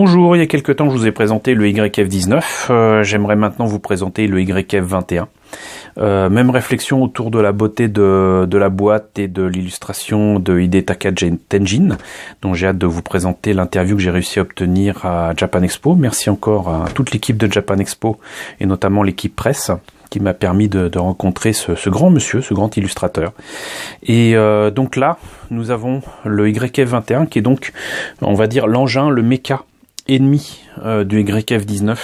Bonjour, il y a quelques temps je vous ai présenté le YF19, j'aimerais maintenant vous présenter le YF21. Même réflexion autour de la beauté de la boîte et de l'illustration de Hidetaka Tenjin, dont j'ai hâte de vous présenter l'interview que j'ai réussi à obtenir à Japan Expo. Merci encore à toute l'équipe de Japan Expo et notamment l'équipe presse qui m'a permis de rencontrer ce grand monsieur, ce grand illustrateur. Et donc là, nous avons le YF21 qui est donc, on va dire, l'engin, le méca ennemi du YF19,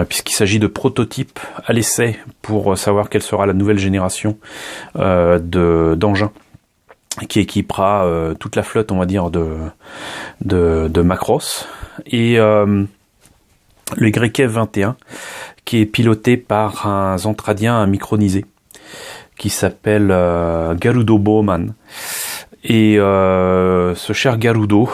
puisqu'il s'agit de prototypes à l'essai pour savoir quelle sera la nouvelle génération d'engins qui équipera toute la flotte, on va dire, de Macross. Et le YF21 qui est piloté par un Zantradien, un micronisé, qui s'appelle Garudo Bowman. Et ce cher Garudo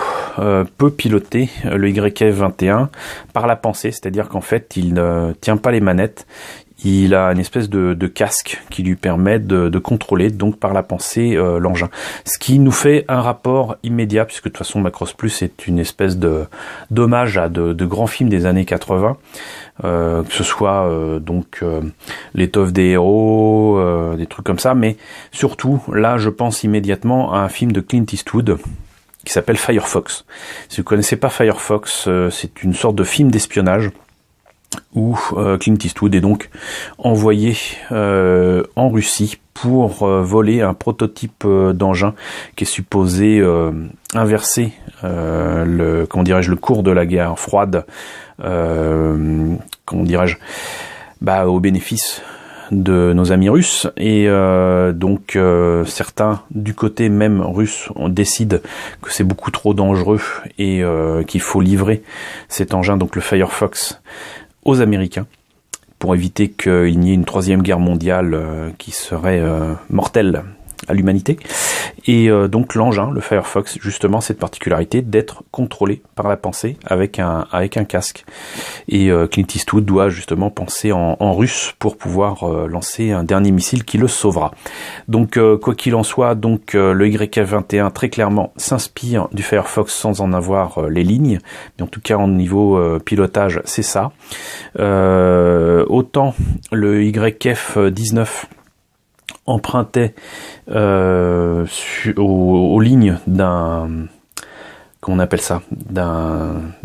peut piloter le YF21 par la pensée, c'est-à-dire qu'en fait il ne tient pas les manettes, il a une espèce de casque qui lui permet de contrôler donc par la pensée l'engin. Ce qui nous fait un rapport immédiat, puisque de toute façon Macross Plus est une espèce d'hommage à de grands films des années 80, que ce soit l'étoffe des héros, des trucs comme ça, mais surtout là je pense immédiatement à un film de Clint Eastwood qui s'appelle Firefox. Si vous connaissez pas Firefox, c'est une sorte de film d'espionnage où Clint Eastwood est donc envoyé en Russie pour voler un prototype d'engin qui est supposé inverser le cours de la guerre froide, au bénéfice de nos amis russes. Et donc certains du côté même russe décident que c'est beaucoup trop dangereux et qu'il faut livrer cet engin, donc le Firefox, aux Américains, pour éviter qu'il n'y ait une troisième guerre mondiale qui serait mortelle à l'humanité. Et donc l'engin, le Firefox, justement, cette particularité d'être contrôlé par la pensée avec un casque. Et Clint Eastwood doit justement penser en russe pour pouvoir lancer un dernier missile qui le sauvera. Donc quoi qu'il en soit, donc le YF21 très clairement s'inspire du Firefox sans en avoir les lignes. Mais en tout cas, en niveau pilotage, c'est ça. Autant le YF19 empruntait aux lignes d'un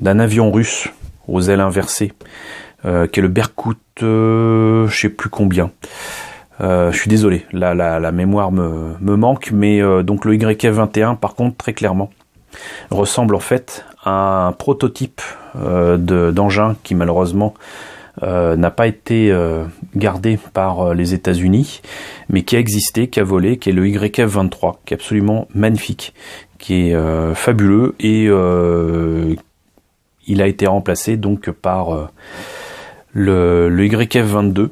avion russe aux ailes inversées, qui est le Berkut, je sais plus combien. Je suis désolé, la mémoire me manque, mais donc le YF21 par contre très clairement ressemble en fait à un prototype d'engin qui malheureusement n'a pas été gardé par les États-Unis, mais qui a existé, qui a volé, qui est le YF23, qui est absolument magnifique, qui est fabuleux, et il a été remplacé donc par le YF22,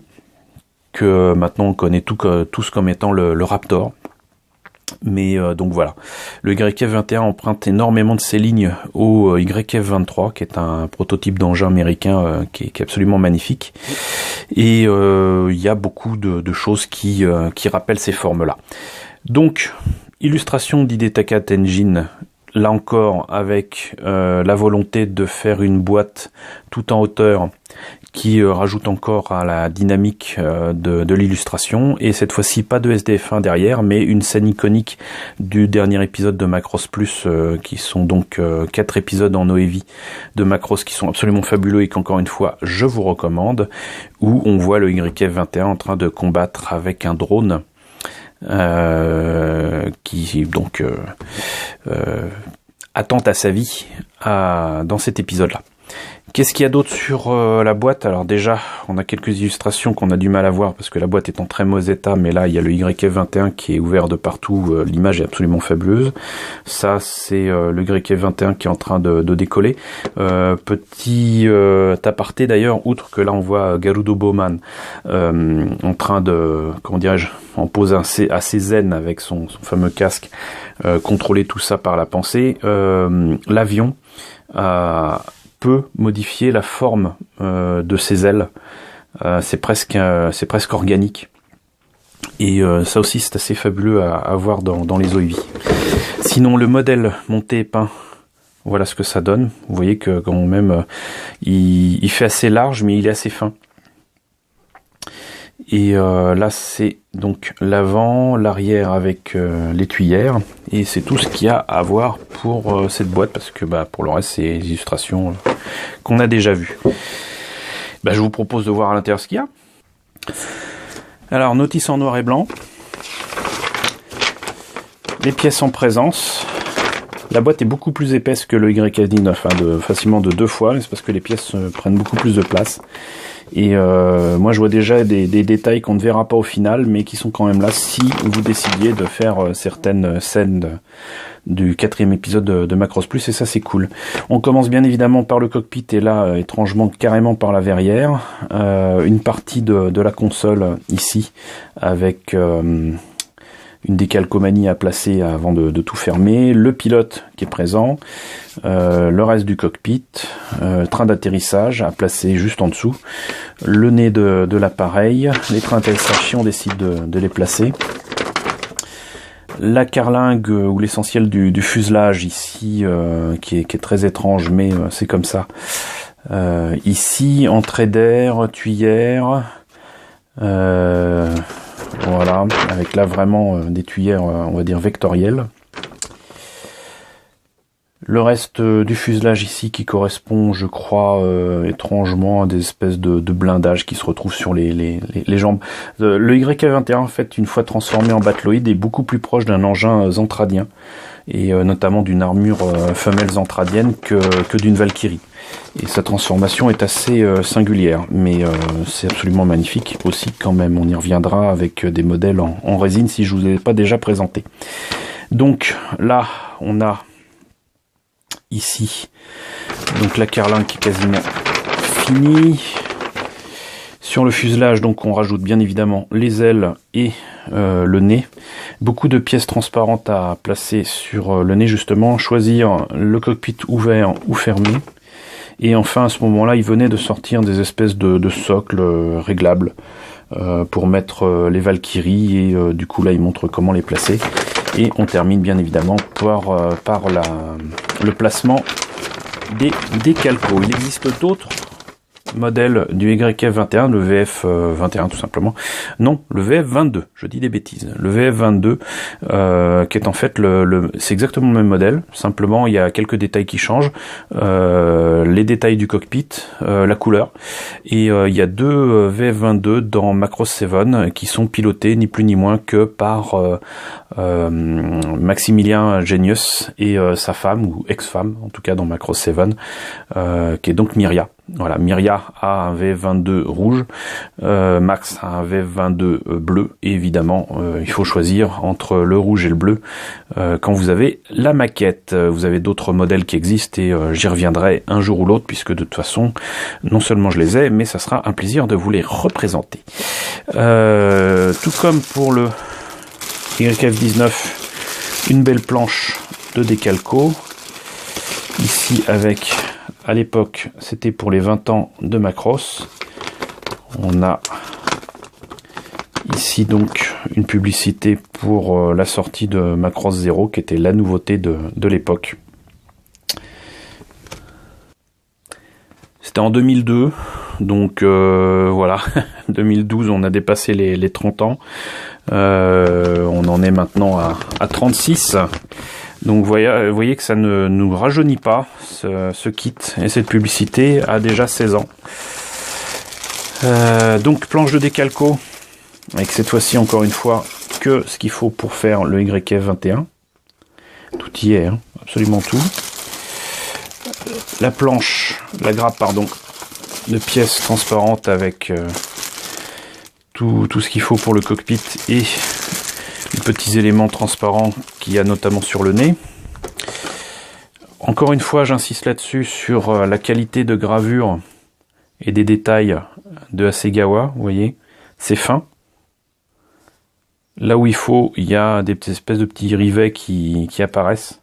que maintenant on connaît tous comme étant le Raptor. Mais donc voilà, le YF21 emprunte énormément de ses lignes au YF23, qui est un prototype d'engin américain qui est absolument magnifique. Et il y a beaucoup de choses qui rappellent ces formes-là. Donc, illustration d'Hidetaka Tenjin, là encore avec la volonté de faire une boîte tout en hauteur qui rajoute encore à la dynamique de l'illustration, et cette fois-ci pas de SDF1 derrière, mais une scène iconique du dernier épisode de Macross Plus, qui sont donc 4 épisodes en OEV de Macross qui sont absolument fabuleux et qu'encore une fois je vous recommande, où on voit le YF21 en train de combattre avec un drone qui donc attente à sa vie dans cet épisode-là. Qu'est-ce qu'il y a d'autre sur la boîte? Alors déjà, on a quelques illustrations qu'on a du mal à voir parce que la boîte est en très mauvais état, mais là, il y a le YF21 qui est ouvert de partout. L'image est absolument fabuleuse. Ça, c'est le YF21 qui est en train de décoller. Petit aparté d'ailleurs, outre que là, on voit Garudo Bowman en train de, en pose assez zen avec son fameux casque, contrôler tout ça par la pensée. L'avion peut modifier la forme de ses ailes. C'est presque organique. Et ça aussi c'est assez fabuleux à voir dans les OEV. Sinon le modèle monté et peint Voilà ce que ça donne. Vous voyez que quand même, il fait assez large, mais il est assez fin. Et là, c'est donc l'avant, l'arrière avec l'étuyère. Et c'est tout ce qu'il y a à voir pour cette boîte, parce que pour le reste, c'est les illustrations qu'on a déjà vues. Je vous propose de voir à l'intérieur ce qu'il y a. Alors, notice en noir et blanc. Les pièces en présence. La boîte est beaucoup plus épaisse que le YF19, facilement de 2 fois, mais c'est parce que les pièces prennent beaucoup plus de place. Et moi je vois déjà des détails qu'on ne verra pas au final, mais qui sont quand même là si vous décidiez de faire certaines scènes du 4e épisode de Macross Plus, et ça c'est cool. On commence bien évidemment par le cockpit, et là étrangement carrément par la verrière. Une partie de la console ici, avec une décalcomanie à placer avant de tout fermer, le pilote qui est présent, le reste du cockpit, train d'atterrissage à placer juste en dessous, le nez de l'appareil, les trains d'atterrissage si on décide de les placer, la carlingue ou l'essentiel du fuselage ici, qui est très étrange, mais c'est comme ça. Ici, entrée d'air, tuyère, voilà, avec là vraiment des tuyères, on va dire vectorielles. Le reste du fuselage ici qui correspond, je crois, étrangement à des espèces de blindage qui se retrouvent sur les jambes. Le YF-21, en fait, une fois transformé en Battloid, est beaucoup plus proche d'un engin zantradien, et notamment d'une armure femelle zantradienne que d'une Valkyrie. Et sa transformation est assez singulière, mais c'est absolument magnifique aussi quand même. On y reviendra avec des modèles en résine si je vous ai pas déjà présenté. Donc là, on a ici donc la carlingue qui est quasiment finie. Sur le fuselage, donc on rajoute bien évidemment les ailes et le nez. Beaucoup de pièces transparentes à placer sur le nez justement. Choisir le cockpit ouvert ou fermé. Et enfin, à ce moment-là, il venait de sortir des espèces de socles réglables pour mettre les Valkyries, et du coup là, il montre comment les placer. Et on termine bien évidemment par le placement des décalcos. Il existe d'autres modèles du YF-21, le VF-21 tout simplement. Non, le VF-22, je dis des bêtises. Le VF-22, qui est en fait c'est exactement le même modèle, simplement il y a quelques détails qui changent, les détails du cockpit, la couleur, et il y a 2 VF-22 dans Macross 7 qui sont pilotés ni plus ni moins que par Maximilien Genius et sa femme, ou ex-femme en tout cas dans Macross 7, qui est donc Myria. Voilà, Myria a un VF-22 rouge, Max a un VF-22 bleu, et évidemment il faut choisir entre le rouge et le bleu quand vous avez la maquette. Vous avez d'autres modèles qui existent, et j'y reviendrai un jour ou l'autre, puisque de toute façon non seulement je les ai, mais ça sera un plaisir de vous les représenter. Tout comme pour le YF-19, une belle planche de décalco ici avec, à l'époque, c'était pour les 20 ans de Macross. On a ici donc une publicité pour la sortie de Macross 0, qui était la nouveauté de l'époque. C'était en 2002, donc voilà, 2012, on a dépassé les 30 ans. On en est maintenant à 36. Donc vous voyez que ça ne nous rajeunit pas, ce kit, et cette publicité a déjà 16 ans. Donc planche de décalco, avec cette fois-ci encore une fois que ce qu'il faut pour faire le YF-21. Tout y est, hein, absolument tout. La planche, la grappe pardon, de pièces transparentes avec tout ce qu'il faut pour le cockpit, et les petits éléments transparents qu'il y a notamment sur le nez. Encore une fois, j'insiste là-dessus sur la qualité de gravure et des détails de Hasegawa. Vous voyez, c'est fin. Là où il faut, il y a des espèces de petits rivets qui apparaissent.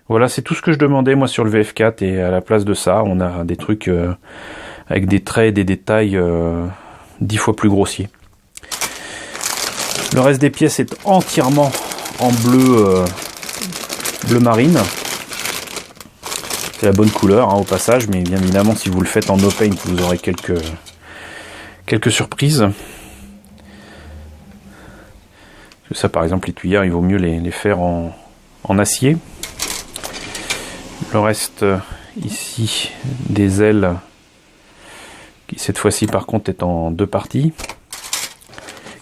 Voilà, c'est tout ce que je demandais moi sur le VF4, et à la place de ça, on a des trucs avec des traits et des détails 10 fois plus grossiers. Le reste des pièces est entièrement en bleu marine. C'est la bonne couleur hein, au passage, mais bien évidemment si vous le faites en no paint, vous aurez quelques surprises. Ça par exemple les tuyères, il vaut mieux les faire en acier. Le reste ici des ailes qui cette fois-ci par contre est en 2 parties,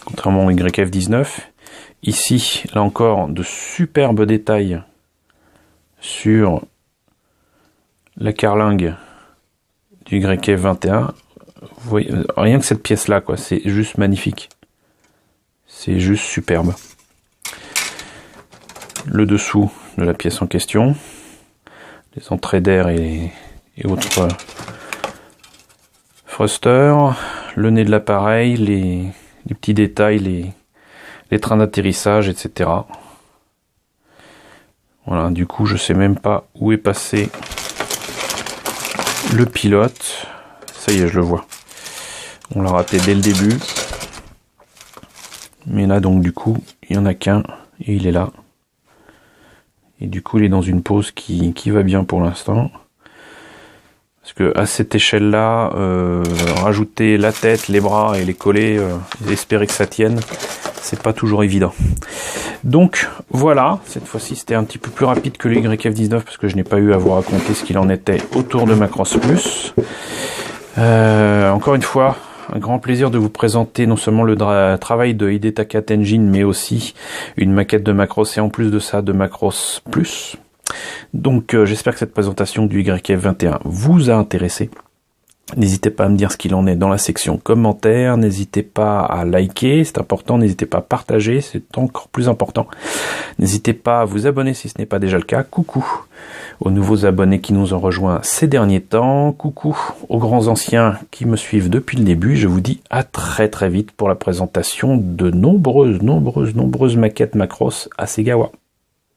contrairement au YF19. Ici là encore de superbes détails sur la carlingue du YF21. Vous voyez, rien que cette pièce là quoi, c'est juste magnifique, c'est juste superbe. Le dessous de la pièce en question, les entrées d'air et autres thrusters, le nez de l'appareil, les petits détails, les trains d'atterrissage, etc. Voilà, du coup je sais même pas où est passé le pilote. Ça y est, je le vois. On l'a raté dès le début. Mais là donc du coup, il n'y en a qu'un et il est là. Et du coup il est dans une pose qui va bien pour l'instant. Parce que à cette échelle-là, rajouter la tête, les bras et les coller, espérer que ça tienne, c'est pas toujours évident. Donc voilà, cette fois-ci c'était un petit peu plus rapide que le YF19 parce que je n'ai pas eu à vous raconter ce qu'il en était autour de Macross Plus. Encore une fois, un grand plaisir de vous présenter non seulement le travail de Hidetaka Tenjin, mais aussi une maquette de Macross et en plus de ça de Macross Plus. Donc j'espère que cette présentation du YF21 vous a intéressé. N'hésitez pas à me dire ce qu'il en est dans la section commentaires, n'hésitez pas à liker, c'est important, n'hésitez pas à partager, c'est encore plus important. N'hésitez pas à vous abonner si ce n'est pas déjà le cas. Coucou aux nouveaux abonnés qui nous ont rejoints ces derniers temps, coucou aux grands anciens qui me suivent depuis le début. Je vous dis à très très vite pour la présentation de nombreuses maquettes Macross à Segawa.